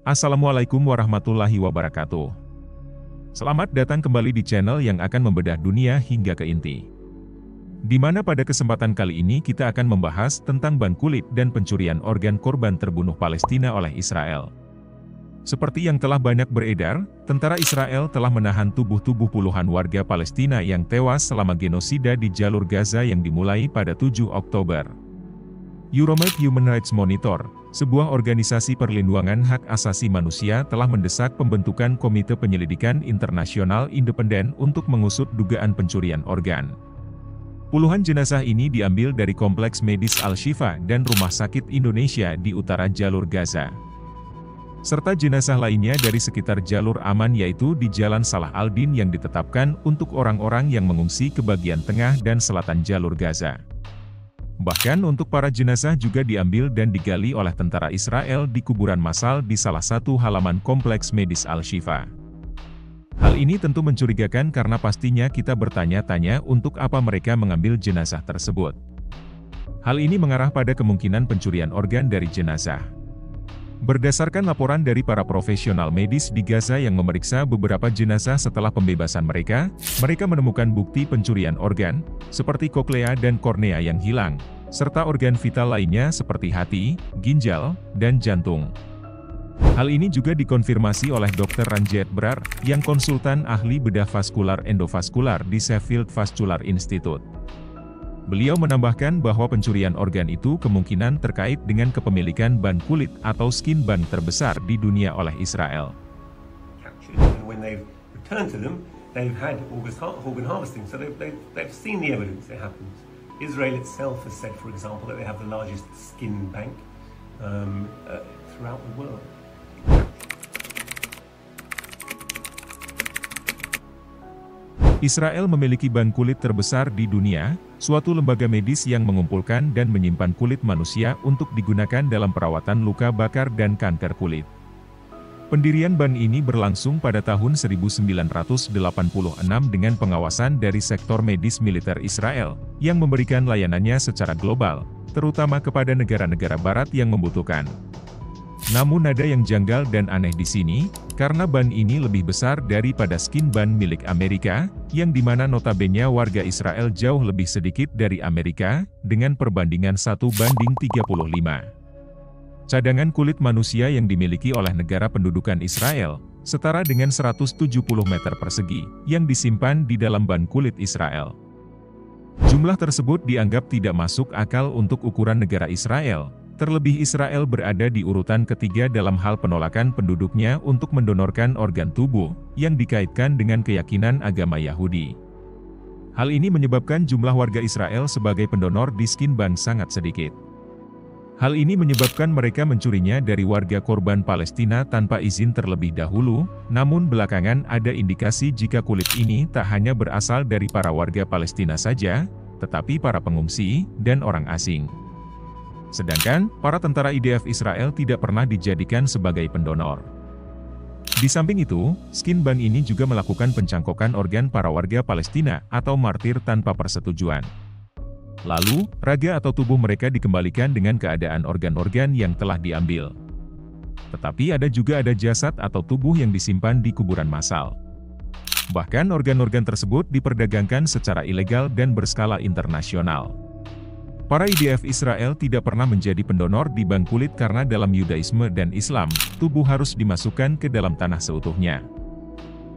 Assalamualaikum warahmatullahi wabarakatuh. Selamat datang kembali di channel yang akan membedah dunia hingga ke inti. Di mana pada kesempatan kali ini kita akan membahas tentang ban kulit dan pencurian organ korban terbunuh Palestina oleh Israel. Seperti yang telah banyak beredar, tentara Israel telah menahan tubuh-tubuh puluhan warga Palestina yang tewas selama genosida di jalur Gaza yang dimulai pada 7 Oktober. Euromed Human Rights Monitor, sebuah organisasi perlindungan hak asasi manusia, telah mendesak pembentukan Komite Penyelidikan Internasional Independen untuk mengusut dugaan pencurian organ. Puluhan jenazah ini diambil dari Kompleks Medis Al-Shifa dan Rumah Sakit Indonesia di utara jalur Gaza. Serta jenazah lainnya dari sekitar jalur aman yaitu di Jalan Salah Al-Din yang ditetapkan untuk orang-orang yang mengungsi ke bagian tengah dan selatan jalur Gaza. Bahkan untuk para jenazah juga diambil dan digali oleh tentara Israel di kuburan massal di salah satu halaman Kompleks Medis Al-Shifa. Hal ini tentu mencurigakan karena pastinya kita bertanya-tanya untuk apa mereka mengambil jenazah tersebut. Hal ini mengarah pada kemungkinan pencurian organ dari jenazah. Berdasarkan laporan dari para profesional medis di Gaza yang memeriksa beberapa jenazah setelah pembebasan mereka menemukan bukti pencurian organ, seperti koklea dan kornea yang hilang, serta organ vital lainnya seperti hati, ginjal, dan jantung. Hal ini juga dikonfirmasi oleh Dr. Ranjit Brar, yang konsultan ahli bedah vaskular endovaskular di Sheffield Vascular Institute. Beliau menambahkan bahwa pencurian organ itu kemungkinan terkait dengan kepemilikan ban kulit atau skin ban terbesar di dunia oleh Israel. When they've returned to them, they've had organ harvesting, so they've seen the evidence it happens. Israel itself has said, for example, that they have the largest skin bank throughout the world. Israel memiliki ban kulit terbesar di dunia, suatu lembaga medis yang mengumpulkan dan menyimpan kulit manusia untuk digunakan dalam perawatan luka bakar dan kanker kulit. Pendirian ban ini berlangsung pada tahun 1986 dengan pengawasan dari sektor medis militer Israel, yang memberikan layanannya secara global, terutama kepada negara-negara barat yang membutuhkan. Namun ada yang janggal dan aneh di sini, karena ban ini lebih besar daripada skin ban milik Amerika, yang dimana notabene warga Israel jauh lebih sedikit dari Amerika, dengan perbandingan 1:35. Cadangan kulit manusia yang dimiliki oleh negara pendudukan Israel, setara dengan 170 meter persegi, yang disimpan di dalam ban kulit Israel. Jumlah tersebut dianggap tidak masuk akal untuk ukuran negara Israel. Terlebih Israel berada di urutan ketiga dalam hal penolakan penduduknya untuk mendonorkan organ tubuh, yang dikaitkan dengan keyakinan agama Yahudi. Hal ini menyebabkan jumlah warga Israel sebagai pendonor di skin ban sangat sedikit. Hal ini menyebabkan mereka mencurinya dari warga korban Palestina tanpa izin terlebih dahulu, namun belakangan ada indikasi jika kulit ini tak hanya berasal dari para warga Palestina saja, tetapi para pengungsi dan orang asing. Sedangkan, para tentara IDF Israel tidak pernah dijadikan sebagai pendonor. Di samping itu, skin ban ini juga melakukan pencangkokan organ para warga Palestina atau martir tanpa persetujuan. Lalu, raga atau tubuh mereka dikembalikan dengan keadaan organ-organ yang telah diambil. Tetapi ada jasad atau tubuh yang disimpan di kuburan massal. Bahkan organ-organ tersebut diperdagangkan secara ilegal dan berskala internasional. Para IDF Israel tidak pernah menjadi pendonor di ban kulit karena dalam Yudaisme dan Islam, tubuh harus dimasukkan ke dalam tanah seutuhnya.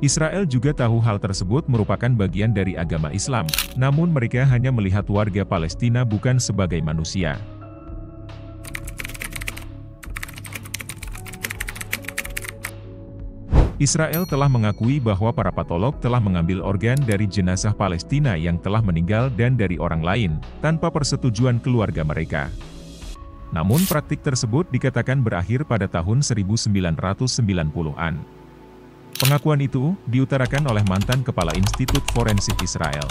Israel juga tahu hal tersebut merupakan bagian dari agama Islam, namun mereka hanya melihat warga Palestina bukan sebagai manusia. Israel telah mengakui bahwa para patolog telah mengambil organ dari jenazah Palestina yang telah meninggal dan dari orang lain, tanpa persetujuan keluarga mereka. Namun praktik tersebut dikatakan berakhir pada tahun 1990-an. Pengakuan itu diutarakan oleh mantan Kepala Institut Forensik Israel.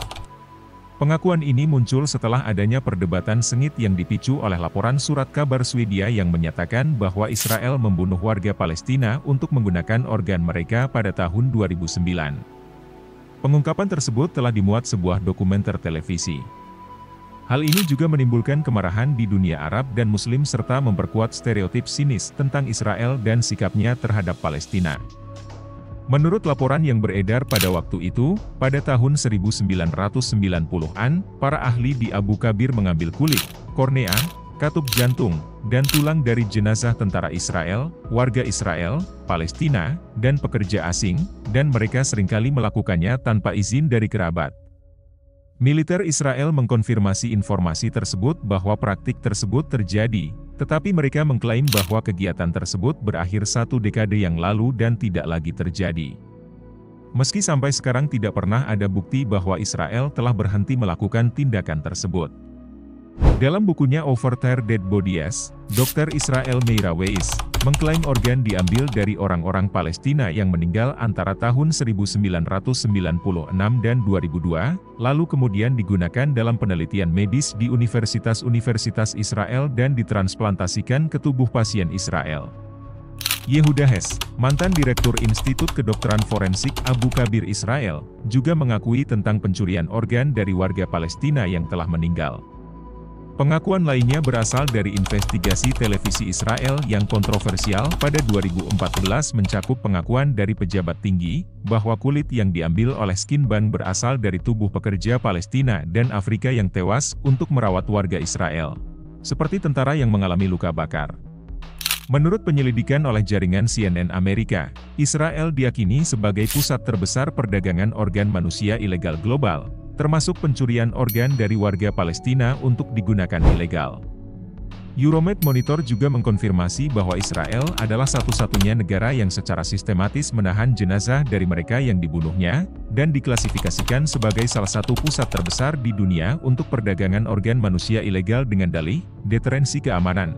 Pengakuan ini muncul setelah adanya perdebatan sengit yang dipicu oleh laporan surat kabar Swedia yang menyatakan bahwa Israel membunuh warga Palestina untuk menggunakan organ mereka pada tahun 2009. Pengungkapan tersebut telah dimuat sebuah dokumenter televisi. Hal ini juga menimbulkan kemarahan di dunia Arab dan Muslim serta memperkuat stereotip sinis tentang Israel dan sikapnya terhadap Palestina. Menurut laporan yang beredar pada waktu itu, pada tahun 1990-an, para ahli di Abu Kabir mengambil kulit, kornea, katup jantung, dan tulang dari jenazah tentara Israel, warga Israel, Palestina, dan pekerja asing, dan mereka seringkali melakukannya tanpa izin dari kerabat. Militer Israel mengkonfirmasi informasi tersebut bahwa praktik tersebut terjadi, tetapi mereka mengklaim bahwa kegiatan tersebut berakhir 1 dekade yang lalu dan tidak lagi terjadi. Meski sampai sekarang tidak pernah ada bukti bahwa Israel telah berhenti melakukan tindakan tersebut. Dalam bukunya Overturned Dead Bodies, Dr. Israel Meira Weiss mengklaim organ diambil dari orang-orang Palestina yang meninggal antara tahun 1996 dan 2002, lalu kemudian digunakan dalam penelitian medis di universitas-universitas Israel dan ditransplantasikan ke tubuh pasien Israel. Yehuda Hess, mantan Direktur Institut Kedokteran Forensik Abu Kabir Israel, juga mengakui tentang pencurian organ dari warga Palestina yang telah meninggal. Pengakuan lainnya berasal dari investigasi televisi Israel yang kontroversial pada 2014 mencakup pengakuan dari pejabat tinggi, bahwa kulit yang diambil oleh Skin Bank berasal dari tubuh pekerja Palestina dan Afrika yang tewas untuk merawat warga Israel, seperti tentara yang mengalami luka bakar. Menurut penyelidikan oleh jaringan CNN Amerika, Israel diyakini sebagai pusat terbesar perdagangan organ manusia ilegal global, termasuk pencurian organ dari warga Palestina untuk digunakan ilegal. Euromed Monitor juga mengkonfirmasi bahwa Israel adalah satu-satunya negara yang secara sistematis menahan jenazah dari mereka yang dibunuhnya, dan diklasifikasikan sebagai salah satu pusat terbesar di dunia untuk perdagangan organ manusia ilegal dengan dalih deterensi keamanan.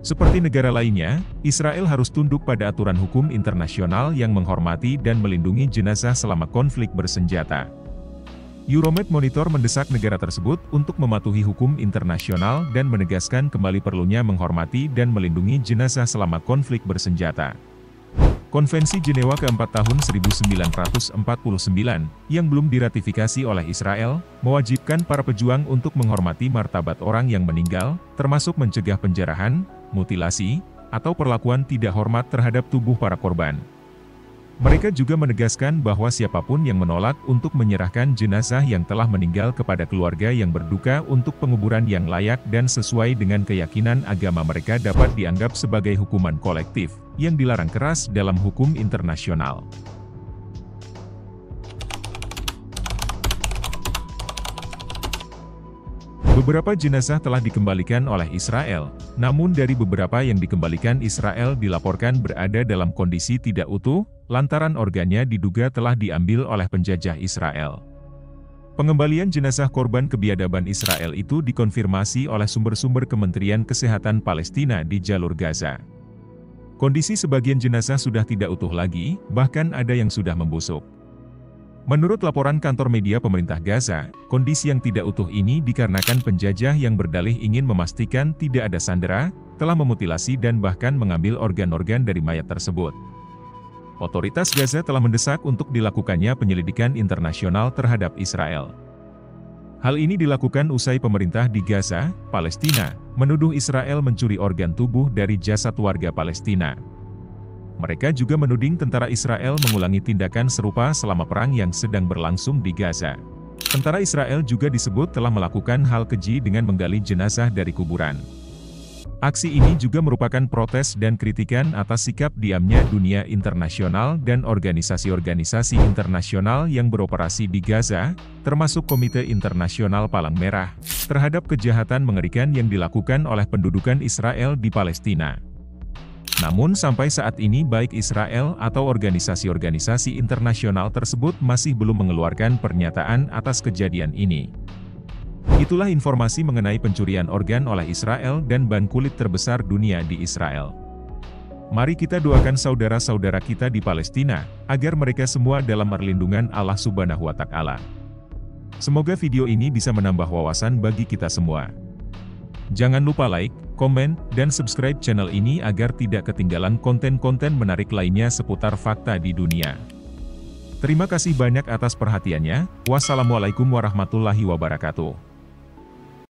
Seperti negara lainnya, Israel harus tunduk pada aturan hukum internasional yang menghormati dan melindungi jenazah selama konflik bersenjata. Euromed Monitor mendesak negara tersebut untuk mematuhi hukum internasional dan menegaskan kembali perlunya menghormati dan melindungi jenazah selama konflik bersenjata. Konvensi Jenewa keempat tahun 1949, yang belum diratifikasi oleh Israel, mewajibkan para pejuang untuk menghormati martabat orang yang meninggal, termasuk mencegah penjarahan, mutilasi, atau perlakuan tidak hormat terhadap tubuh para korban. Mereka juga menegaskan bahwa siapapun yang menolak untuk menyerahkan jenazah yang telah meninggal kepada keluarga yang berduka untuk penguburan yang layak dan sesuai dengan keyakinan agama mereka dapat dianggap sebagai hukuman kolektif, yang dilarang keras dalam hukum internasional. Beberapa jenazah telah dikembalikan oleh Israel, namun dari beberapa yang dikembalikan Israel dilaporkan berada dalam kondisi tidak utuh, lantaran organnya diduga telah diambil oleh penjajah Israel. Pengembalian jenazah korban kebiadaban Israel itu dikonfirmasi oleh sumber-sumber Kementerian Kesehatan Palestina di jalur Gaza. Kondisi sebagian jenazah sudah tidak utuh lagi, bahkan ada yang sudah membusuk. Menurut laporan kantor media pemerintah Gaza, kondisi yang tidak utuh ini dikarenakan penjajah yang berdalih ingin memastikan tidak ada sandera, telah memutilasi dan bahkan mengambil organ-organ dari mayat tersebut. Otoritas Gaza telah mendesak untuk dilakukannya penyelidikan internasional terhadap Israel. Hal ini dilakukan usai pemerintah di Gaza, Palestina, menuduh Israel mencuri organ tubuh dari jasad warga Palestina. Mereka juga menuding tentara Israel mengulangi tindakan serupa selama perang yang sedang berlangsung di Gaza. Tentara Israel juga disebut telah melakukan hal keji dengan menggali jenazah dari kuburan. Aksi ini juga merupakan protes dan kritikan atas sikap diamnya dunia internasional dan organisasi-organisasi internasional yang beroperasi di Gaza, termasuk Komite Internasional Palang Merah, terhadap kejahatan mengerikan yang dilakukan oleh pendudukan Israel di Palestina. Namun sampai saat ini baik Israel atau organisasi-organisasi internasional tersebut masih belum mengeluarkan pernyataan atas kejadian ini. Itulah informasi mengenai pencurian organ oleh Israel dan ban kulit terbesar dunia di Israel. Mari kita doakan saudara-saudara kita di Palestina, agar mereka semua dalam perlindungan Allah Subhanahu wa Ta'ala. Semoga video ini bisa menambah wawasan bagi kita semua. Jangan lupa like, komen, dan subscribe channel ini agar tidak ketinggalan konten-konten menarik lainnya seputar fakta di dunia. Terima kasih banyak atas perhatiannya. Wassalamualaikum warahmatullahi wabarakatuh.